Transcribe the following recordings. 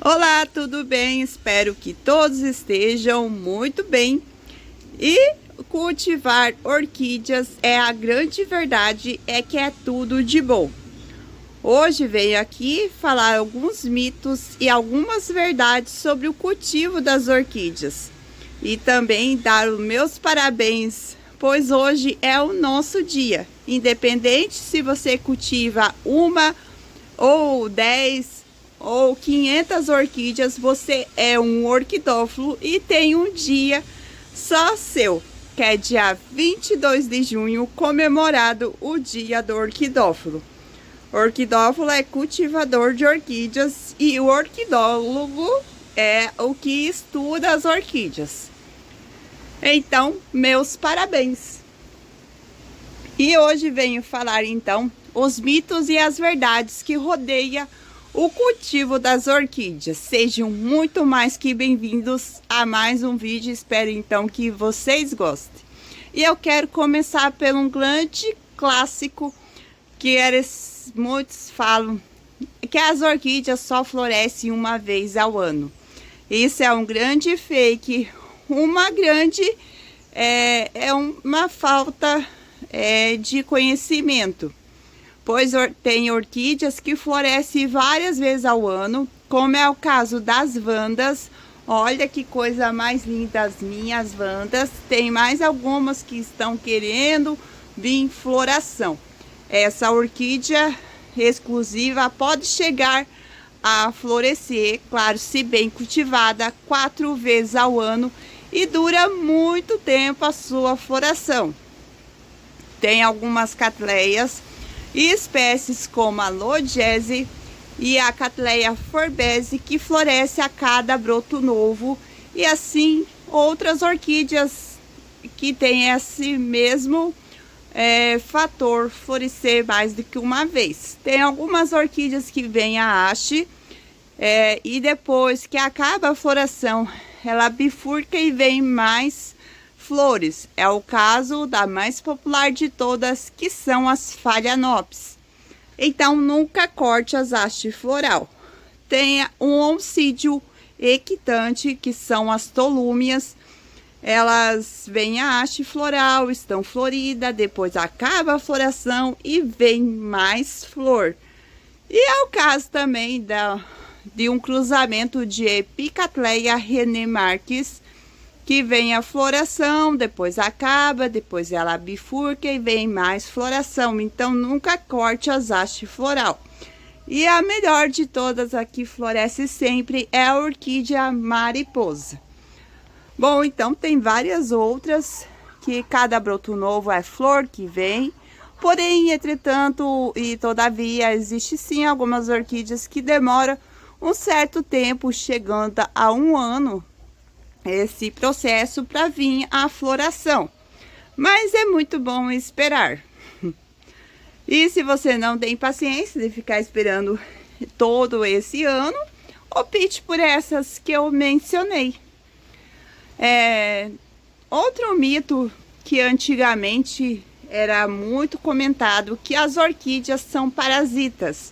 Olá, tudo bem? Espero que todos estejam muito bem. E cultivar orquídeas é a grande verdade, é que é tudo de bom. Hoje venho aqui falar alguns mitos e algumas verdades sobre o cultivo das orquídeas. E também dar os meus parabéns, pois hoje é o nosso dia. Independente se você cultiva uma ou 10 ou 500 orquídeas, você é um orquidófilo e tem um dia só seu, que é dia 22 de junho, comemorado o dia do orquidófilo. O orquidófilo é cultivador de orquídeas e o orquidólogo é o que estuda as orquídeas. Então, meus parabéns! E hoje venho falar então os mitos e as verdades que rodeiam o cultivo das orquídeas. Sejam muito mais que bem-vindos a mais um vídeo. Espero então que vocês gostem. E eu quero começar pelo um grande clássico que muitos falam que as orquídeas só florescem uma vez ao ano. Isso é um grande fake, uma falta de conhecimento. Pois tem orquídeas que florescem várias vezes ao ano, como é o caso das vandas. Olha que coisa mais linda as minhas vandas. Tem mais algumas que estão querendo vir em floração. Essa orquídea exclusiva pode chegar a florescer, claro, se bem cultivada, 4 vezes ao ano e dura muito tempo a sua floração. Tem algumas catleias e espécies como a Lodgese e a Cattleya forbesi que floresce a cada broto novo, e assim outras orquídeas que têm esse mesmo fator, florescer mais do que uma vez. Tem algumas orquídeas que vêm a haste e depois que acaba a floração ela bifurca e vem mais flores. É o caso da mais popular de todas, que são as Phalaenopsis. Então nunca corte as hastes floral. Tem um oncídio equitante, que são as Tolúmias. Elas vêm a haste floral, estão floridas, depois acaba a floração e vem mais flor. E é o caso também de um cruzamento de Epicatleya renemarquis, que vem a floração, depois acaba, depois ela bifurca e vem mais floração. Então nunca corte as hastes floral. E a melhor de todas, a que floresce sempre, é a orquídea mariposa. Bom, então tem várias outras que cada broto novo é flor que vem. Porém, entretanto e todavia, existe sim algumas orquídeas que demoram um certo tempo, chegando a 1 ano, esse processo para vir a floração. Mas é muito bom esperar. E se você não tem paciência de ficar esperando todo esse ano, opte por essas que eu mencionei. Outro mito que antigamente era muito comentado, que as orquídeas são parasitas.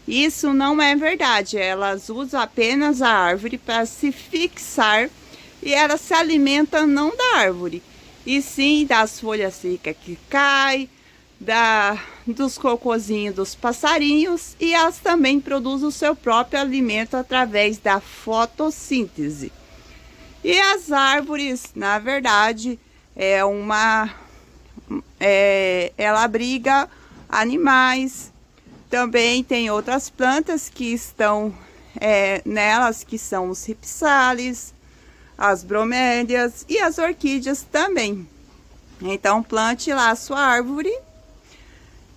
Isso não é verdade. Elas usam apenas a árvore para se fixar e ela se alimenta não da árvore, e sim das folhas secas que caem, dos cocôzinhos dos passarinhos, e elas também produzem o seu próprio alimento através da fotossíntese. E as árvores, na verdade, ela abriga animais. Também tem outras plantas que estão nelas, que são os ripsales, as bromélias e as orquídeas também. Então plante lá a sua árvore.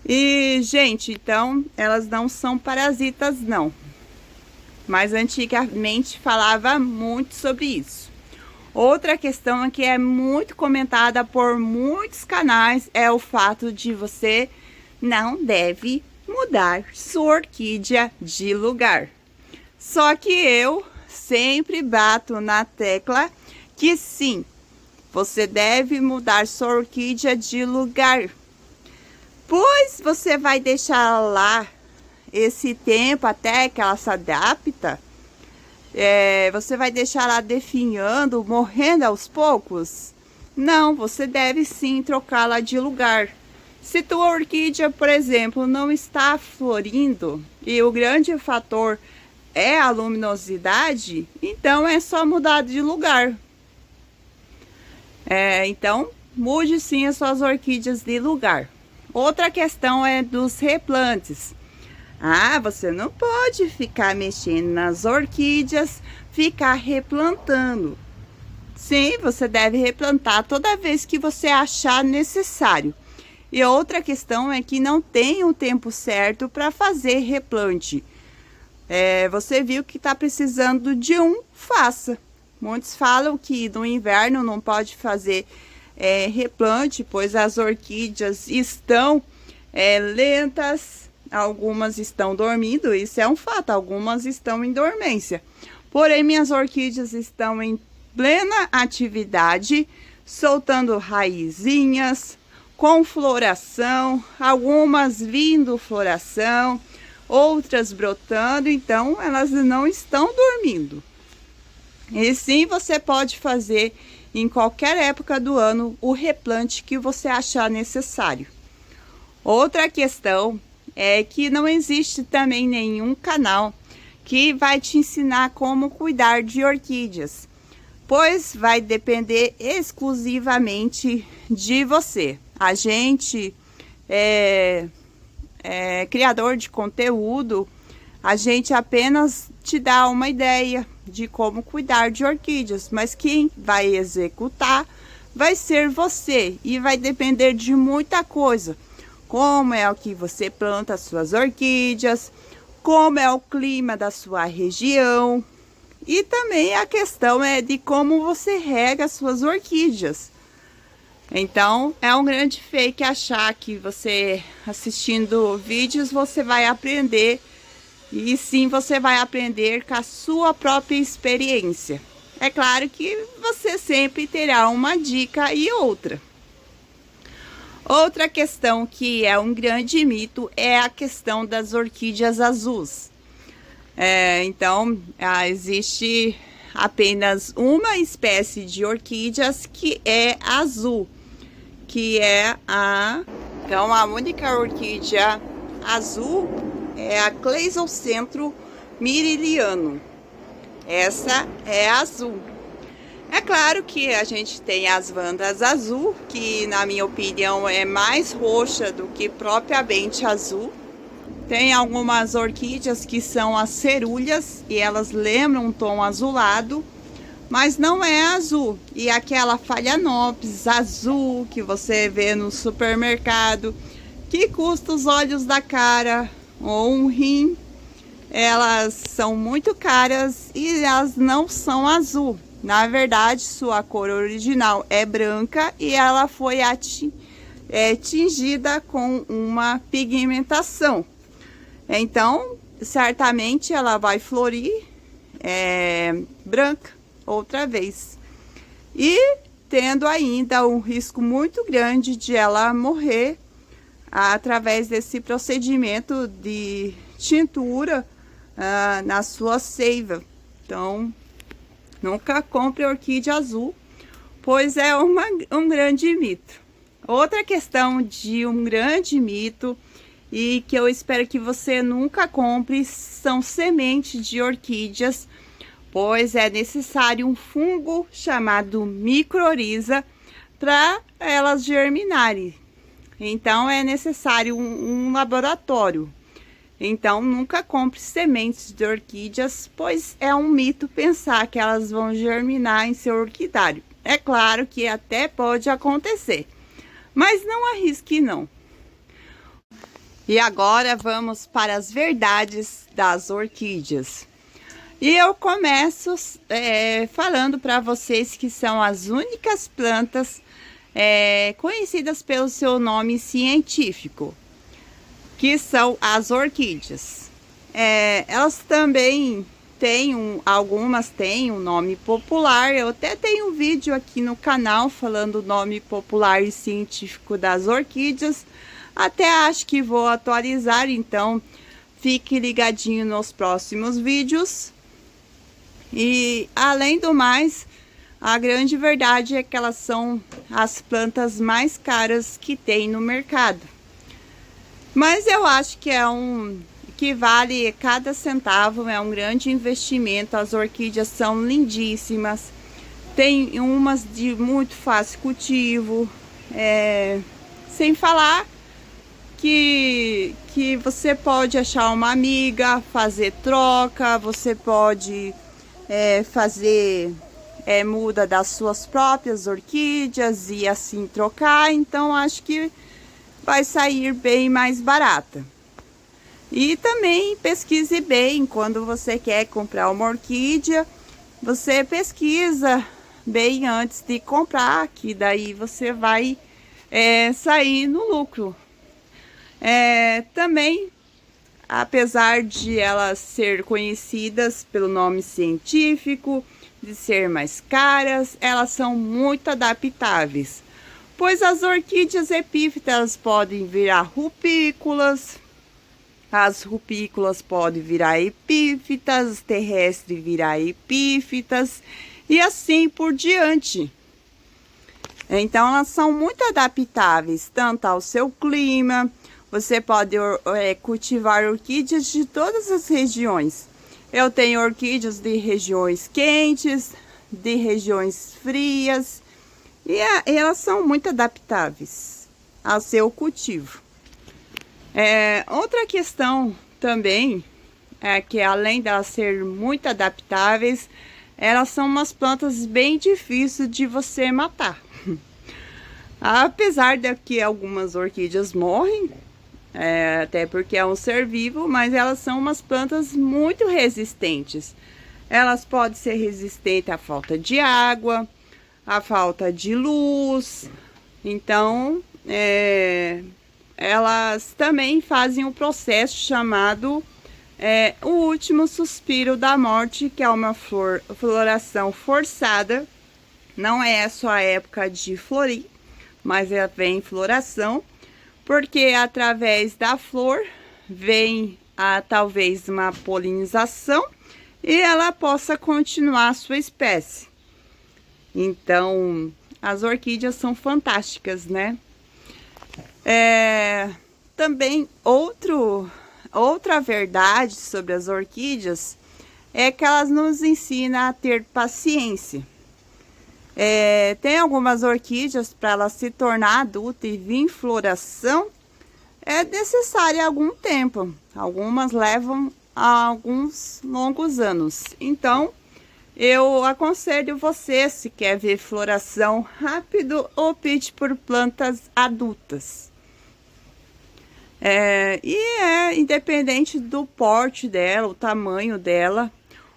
E gente, então elas não são parasitas não, mas antigamente falava muito sobre isso. Outra questão que é muito comentada por muitos canais é o fato de você não deve mudar sua orquídea de lugar. Só que eu sempre bato na tecla que sim, você deve mudar sua orquídea de lugar, pois você vai deixar lá esse tempo até que ela se adapta você vai deixar ela definhando, morrendo aos poucos? Não, você deve sim trocá-la de lugar. Se tua orquídea, por exemplo, não está florindo e o grande fator é a luminosidade, então é só mudar de lugar. Então, mude sim as suas orquídeas de lugar. Outra questão é dos replantes. Você não pode ficar mexendo nas orquídeas, ficar replantando. Sim, você deve replantar toda vez que você achar necessário. E outra questão é que não tem o tempo certo para fazer replante. Você viu que está precisando de faça. Muitos falam que no inverno não pode fazer replante, pois as orquídeas estão lentas, algumas estão dormindo, isso é um fato, algumas estão em dormência. Porém, minhas orquídeas estão em plena atividade, soltando raizinhas, com floração, algumas vindo floração, outras brotando, então elas não estão dormindo. E sim, você pode fazer em qualquer época do ano o replante que você achar necessário. Outra questão é que não existe também nenhum canal que vai te ensinar como cuidar de orquídeas, pois vai depender exclusivamente de você. A gente criador de conteúdo, a gente apenas te dá uma ideia de como cuidar de orquídeas, mas quem vai executar vai ser você e vai depender de muita coisa, como é o que você planta as suas orquídeas, como é o clima da sua região e também a questão é de como você rega as suas orquídeas. Então, é um grande fake achar que você assistindo vídeos você vai aprender. E sim, você vai aprender com a sua própria experiência. É claro que você sempre terá uma dica e outra. Outra questão que é um grande mito é a questão das orquídeas azuis. Então, existe apenas uma espécie de orquídeas que é azul, que é Então, a única orquídea azul é a Cleisocentro Myriliano. Essa é azul. É claro que a gente tem as vandas azul, que na minha opinião é mais roxa do que propriamente azul. Tem algumas orquídeas que são as cerulhas e elas lembram um tom azulado, mas não é azul. E aquela Phalaenopsis azul que você vê no supermercado, que custa os olhos da cara ou um rim, elas são muito caras e elas não são azul. Na verdade, sua cor original é branca e ela foi tingida com uma pigmentação. Então, certamente ela vai florir branca outra vez. E tendo ainda um risco muito grande de ela morrer através desse procedimento de tintura na sua seiva. Então, nunca compre orquídea azul, pois é um grande mito. Outra questão de um grande mito e que eu espero que você nunca compre são sementes de orquídeas, pois é necessário um fungo chamado microrhiza para elas germinarem. Então é necessário um laboratório. Então nunca compre sementes de orquídeas, pois é um mito pensar que elas vão germinar em seu orquidário. É claro que até pode acontecer, mas não arrisque não. E agora vamos para as verdades das orquídeas. E eu começo falando para vocês que são as únicas plantas conhecidas pelo seu nome científico, que são as orquídeas. Elas também têm algumas têm um nome popular. Eu até tenho um vídeo aqui no canal falando o nome popular e científico das orquídeas. Até acho que vou atualizar, então fique ligadinho nos próximos vídeos. E além do mais, a grande verdade é que elas são as plantas mais caras que tem no mercado. Mas eu acho que que vale cada centavo, é um grande investimento. As orquídeas são lindíssimas. Tem umas de muito fácil cultivo, sem falar que você pode achar uma amiga, fazer troca, você pode fazer muda das suas próprias orquídeas e assim trocar. Então acho que vai sair bem mais barata. E também pesquise bem quando você quer comprar uma orquídea, você pesquisa bem antes de comprar, que daí você vai sair no lucro. Também, apesar de elas ser conhecidas pelo nome científico, de ser mais caras, elas são muito adaptáveis, pois as orquídeas epífitas podem virar rupícolas, as rupícolas podem virar epífitas, as terrestres virar epífitas e assim por diante. Então elas são muito adaptáveis tanto ao seu clima. Você pode cultivar orquídeas de todas as regiões. Eu tenho orquídeas de regiões quentes, de regiões frias, e elas são muito adaptáveis ao seu cultivo. Outra questão também é que, além de elas serem muito adaptáveis, elas são umas plantas bem difíceis de você matar. Apesar de que algumas orquídeas morrem, até porque é um ser vivo, mas elas são umas plantas muito resistentes. Elas podem ser resistentes à falta de água, à falta de luz. Então, elas também fazem um processo chamado o último suspiro da morte, que é uma floração forçada. Não é só a época de florir, mas vem floração, porque através da flor vem talvez uma polinização e ela possa continuar a sua espécie. Então, as orquídeas são fantásticas, né? Também outra verdade sobre as orquídeas é que elas nos ensinam a ter paciência. Tem algumas orquídeas, para ela se tornar adulta e vir em floração, é necessário algum tempo. Algumas levam alguns longos anos. Então, eu aconselho você, se quer ver floração rápido, opte por plantas adultas. Independente do porte dela, o tamanho dela.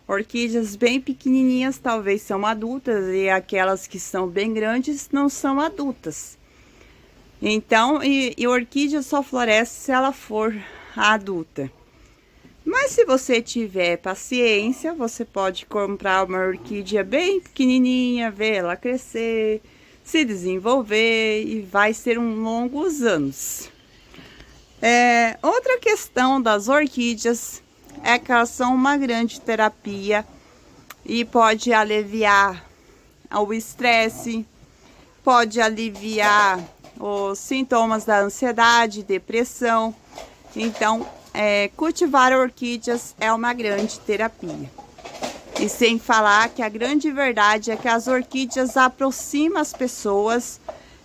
Orquídeas bem pequenininhas talvez são adultas e aquelas que são bem grandes não são adultas. Então, e orquídea só floresce se ela for adulta. Mas se você tiver paciência, você pode comprar uma orquídea bem pequenininha, ver ela crescer, se desenvolver e vai ser longos anos. Outra questão das orquídeas é que elas são uma grande terapia e pode aliviar o estresse, pode aliviar os sintomas da ansiedade, depressão. Então, cultivar orquídeas é uma grande terapia. E sem falar que a grande verdade é que as orquídeas aproximam as pessoas.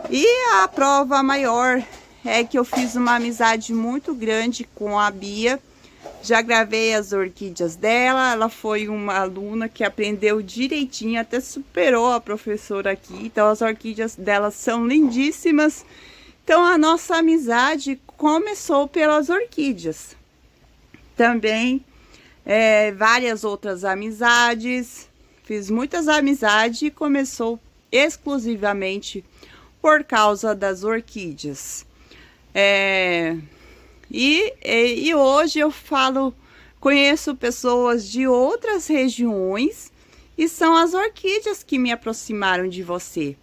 E a prova maior é que eu fiz uma amizade muito grande com a Bia. Já gravei as orquídeas dela, ela foi uma aluna que aprendeu direitinho, até superou a professora aqui. Então as orquídeas dela são lindíssimas. Então a nossa amizade começou pelas orquídeas. Também várias outras amizades, fiz muitas amizades e começou exclusivamente por causa das orquídeas. E hoje eu conheço pessoas de outras regiões e são as orquídeas que me aproximaram de você.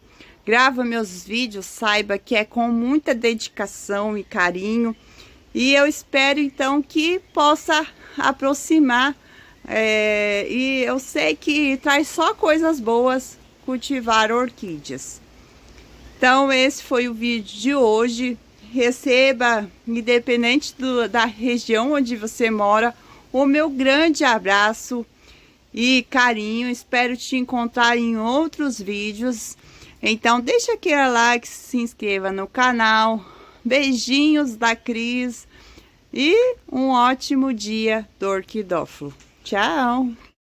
Grava meus vídeos, saiba que é com muita dedicação e carinho. E eu espero então que possa aproximar E eu sei que traz só coisas boas cultivar orquídeas. Então esse foi o vídeo de hoje. Receba, independente da região onde você mora, o meu grande abraço e carinho. Espero te encontrar em outros vídeos. Então deixa aquele like, se inscreva no canal. Beijinhos da Cris e um ótimo dia do Orquidófilo. Tchau!